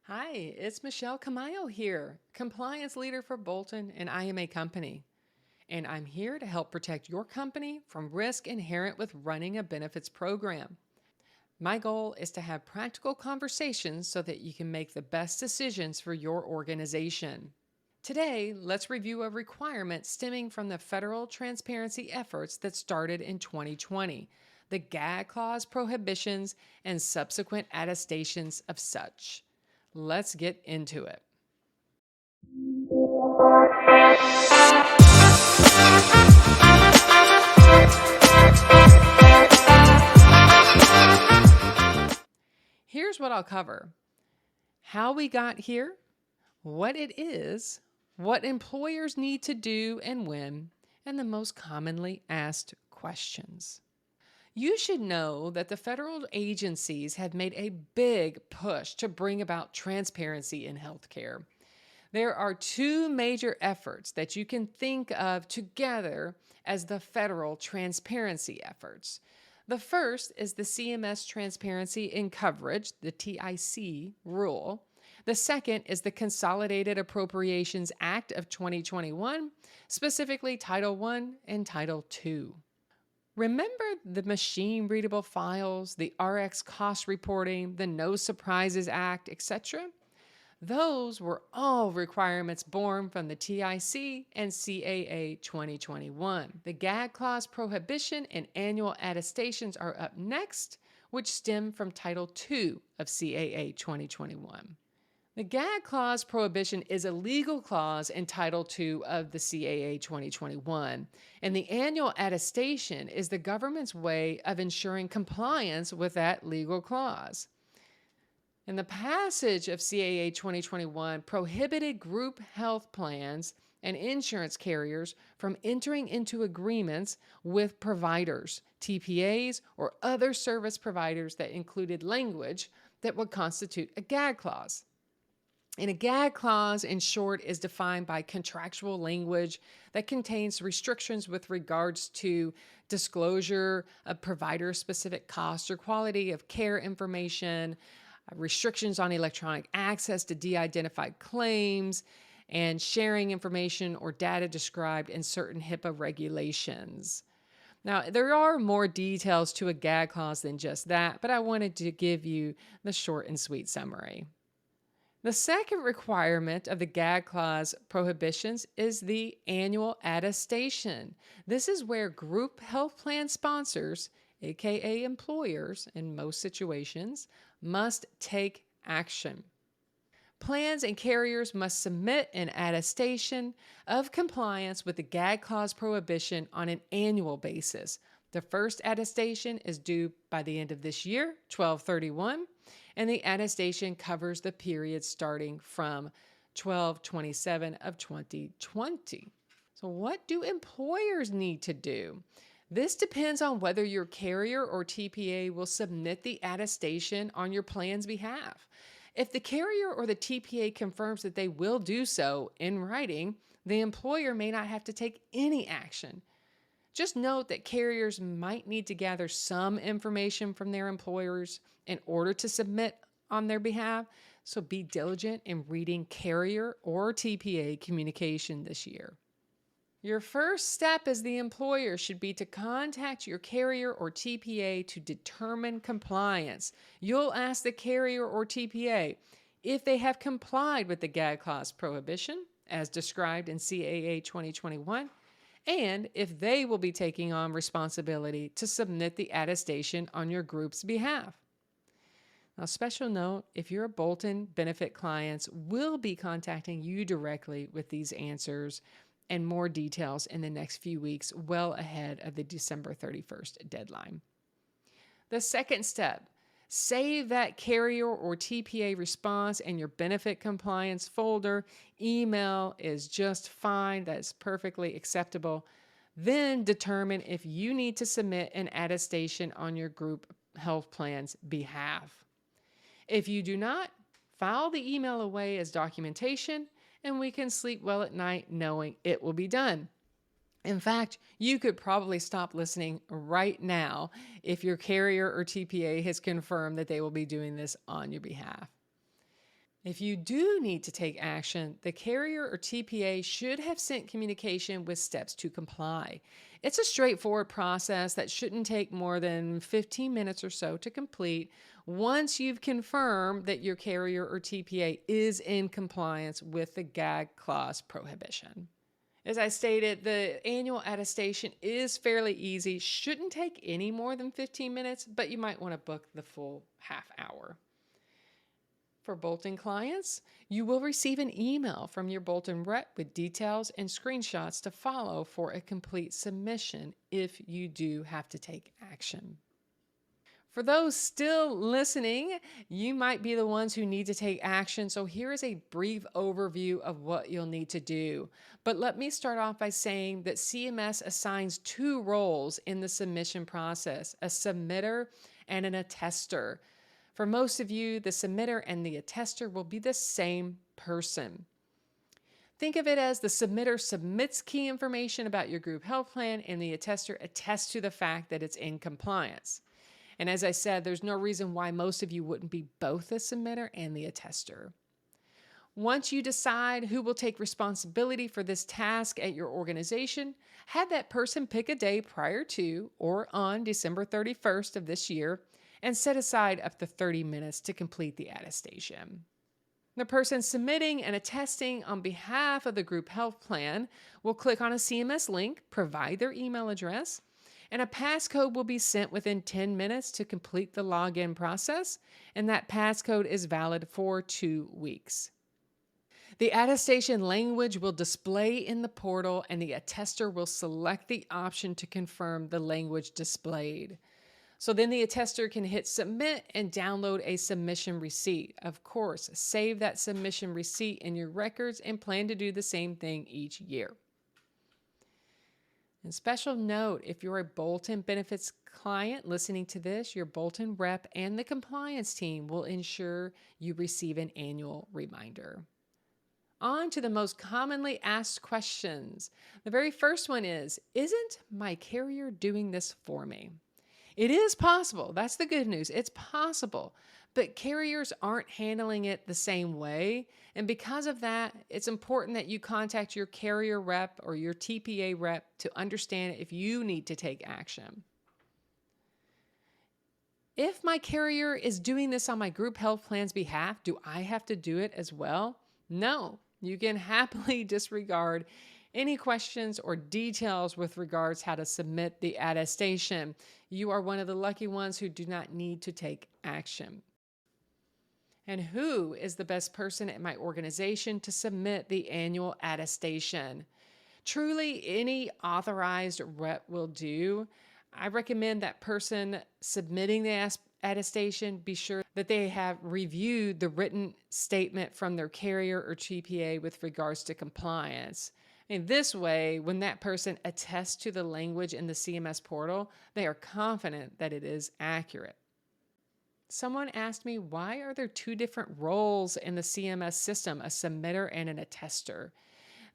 Hi, it's Michelle Cammayo here, compliance leader for Bolton and IMA Company. And I'm here to help protect your company from risk inherent with running a benefits program. My goal is to have practical conversations so that you can make the best decisions for your organization. Today, let's review a requirement stemming from the federal transparency efforts that started in 2020, the gag clause prohibitions and subsequent attestations of such. Let's get into it. Here's what I'll cover: how we got here, what it is, what employers need to do and when, and the most commonly asked questions. You should know that the federal agencies have made a big push to bring about transparency in healthcare. There are two major efforts that you can think of together as the federal transparency efforts. The first is the CMS Transparency in Coverage, the TIC rule. The second is the Consolidated Appropriations Act of 2021, specifically Title I and Title II. Remember the machine readable files, the RX cost reporting, the No Surprises Act, etc.? Those were all requirements born from the TIC and CAA 2021. The gag clause prohibition and annual attestations are up next, which stem from Title II of CAA 2021. The gag clause prohibition is a legal clause in Title II of the CAA 2021, and the annual attestation is the government's way of ensuring compliance with that legal clause. And the passage of CAA 2021 prohibited group health plans and insurance carriers from entering into agreements with providers, TPAs, or other service providers that included language that would constitute a gag clause. And a gag clause, in short, is defined by contractual language that contains restrictions with regards to disclosure of provider-specific cost or quality of care information, restrictions on electronic access to de-identified claims, and sharing information or data described in certain HIPAA regulations. Now, there are more details to a gag clause than just that, but I wanted to give you the short and sweet summary. The second requirement of the gag clause prohibitions is the annual attestation. This is where group health plan sponsors, aka employers in most situations, must take action. Plans and carriers must submit an attestation of compliance with the gag clause prohibition on an annual basis. The first attestation is due by the end of this year, 12/31, and the attestation covers the period starting from 12/27 of 2020. So what do employers need to do? This depends on whether your carrier or TPA will submit the attestation on your plan's behalf. If the carrier or the TPA confirms that they will do so in writing, the employer may not have to take any action. Just note that carriers might need to gather some information from their employers in order to submit on their behalf, so be diligent in reading carrier or TPA communication this year. Your first step as the employer should be to contact your carrier or TPA to determine compliance. You'll ask the carrier or TPA if they have complied with the gag clause prohibition, as described in CAA 2021, and if they will be taking on responsibility to submit the attestation on your group's behalf. Now, special note, if your Bolton benefit clients will be contacting you directly with these answers and more details in the next few weeks, well ahead of the December 31st deadline. The second step: save that carrier or TPA response in your benefit compliance folder. Email is just fine. That's perfectly acceptable. Then determine if you need to submit an attestation on your group health plan's behalf. If you do not, file the email away as documentation, and we can sleep well at night knowing it will be done. In fact, you could probably stop listening right now if your carrier or TPA has confirmed that they will be doing this on your behalf. If you do need to take action, the carrier or TPA should have sent communication with steps to comply. It's a straightforward process that shouldn't take more than 15 minutes or so to complete once you've confirmed that your carrier or TPA is in compliance with the gag clause prohibition. As I stated, the annual attestation is fairly easy, shouldn't take any more than 15 minutes, but you might want to book the full half hour. For Bolton clients, you will receive an email from your Bolton rep with details and screenshots to follow for a complete submission if you do have to take action. For those still listening, you might be the ones who need to take action, so here is a brief overview of what you'll need to do. But let me start off by saying that CMS assigns two roles in the submission process, a submitter and an attester. For most of you, the submitter and the attester will be the same person. Think of it as the submitter submits key information about your group health plan and the attester attests to the fact that it's in compliance. And as I said, there's no reason why most of you wouldn't be both the submitter and the attester. Once you decide who will take responsibility for this task at your organization, have that person pick a day prior to or on December 31st of this year and set aside up to 30 minutes to complete the attestation. The person submitting and attesting on behalf of the group health plan will click on a CMS link, provide their email address, and a passcode will be sent within 10 minutes to complete the login process, and that passcode is valid for 2 weeks. The attestation language will display in the portal, and the attester will select the option to confirm the language displayed. So then the attester can hit submit and download a submission receipt. Of course, save that submission receipt in your records and plan to do the same thing each year. And special note, if you're a Bolton Benefits client listening to this, your Bolton rep and the compliance team will ensure you receive an annual reminder. On to the most commonly asked questions. The very first one is, isn't my carrier doing this for me? It is possible. That's the good news. It's possible. But carriers aren't handling it the same way. And because of that, it's important that you contact your carrier rep or your TPA rep to understand if you need to take action. If my carrier is doing this on my group health plan's behalf, do I have to do it as well? No, you can happily disregard any questions or details with regards how to submit the attestation. You are one of the lucky ones who do not need to take action. And who is the best person at my organization to submit the annual attestation? Truly, any authorized rep will do. I recommend that person submitting the attestation be sure that they have reviewed the written statement from their carrier or TPA with regards to compliance. In this way, when that person attests to the language in the CMS portal, they are confident that it is accurate. Someone asked me, why are there two different roles in the CMS system, a submitter and an attester?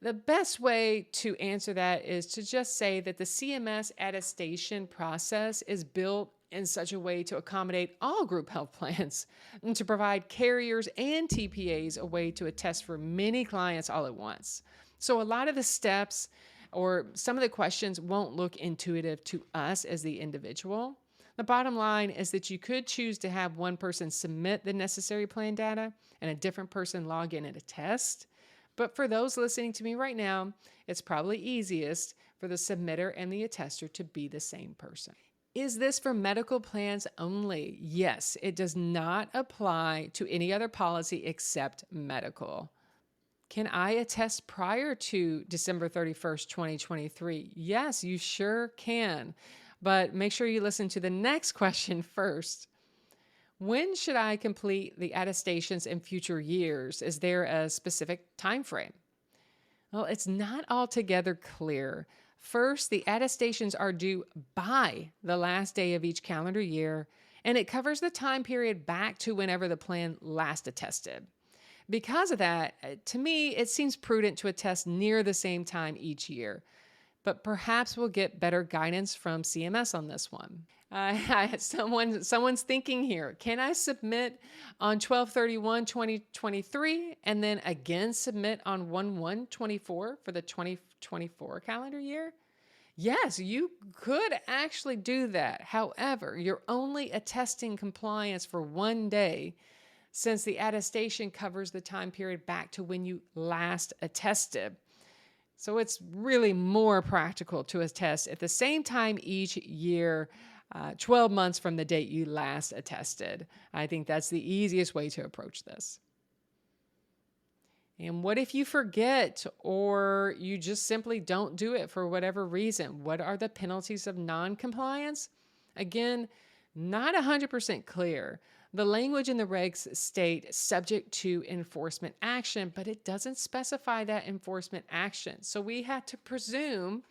The best way to answer that is to just say that the CMS attestation process is built in such a way to accommodate all group health plans and to provide carriers and TPAs a way to attest for many clients all at once. So a lot of the steps or some of the questions won't look intuitive to us as the individual. The bottom line is that you could choose to have one person submit the necessary plan data and a different person log in and attest. But for those listening to me right now, it's probably easiest for the submitter and the attester to be the same person. Is this for medical plans only? Yes, it does not apply to any other policy except medical. Can I attest prior to December 31st, 2023? Yes, you sure can. But make sure you listen to the next question first. When should I complete the attestations in future years? Is there a specific time frame? Well, it's not altogether clear. First, the attestations are due by the last day of each calendar year, and it covers the time period back to whenever the plan last attested. Because of that, to me, it seems prudent to attest near the same time each year. but perhaps we'll get better guidance from CMS on this one. Someone's thinking here, can I submit on 12/31/2023 and then again submit on 1/1/24 for the 2024 calendar year? Yes, you could actually do that. However, you're only attesting compliance for 1 day, since the attestation covers the time period back to when you last attested. So it's really more practical to attest at the same time each year, 12 months from the date you last attested. I think that's the easiest way to approach this. And what if you forget or you just simply don't do it for whatever reason? What are the penalties of non-compliance? Again, not 100% clear. The language in the regs state subject to enforcement action, but it doesn't specify that enforcement action. So we have to presume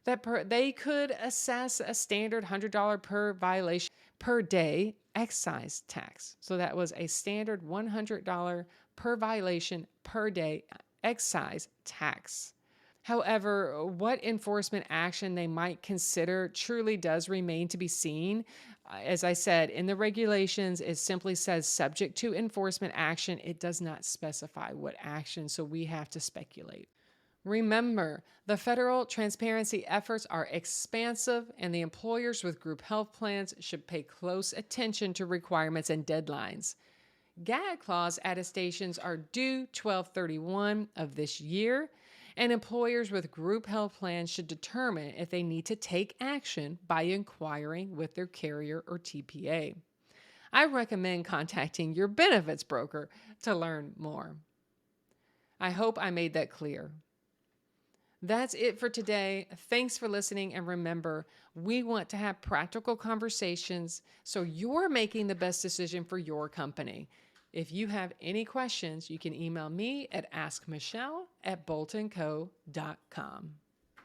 that they could assess a standard $100 per violation per day excise tax. So that was a standard $100 per violation per day excise tax. However, what enforcement action they might consider truly does remain to be seen. As I said, in the regulations, it simply says subject to enforcement action. It does not specify what action, so we have to speculate. Remember, the federal transparency efforts are expansive, and the employers with group health plans should pay close attention to requirements and deadlines. Gag clause attestations are due 12/31 of this year, and employers with group health plans should determine if they need to take action by inquiring with their carrier or TPA. I recommend contacting your benefits broker to learn more. I hope I made that clear. That's it for today. Thanks for listening. And remember, we want to have practical conversations so you're making the best decision for your company. If you have any questions, you can email me at askmichelle@boltonco.com.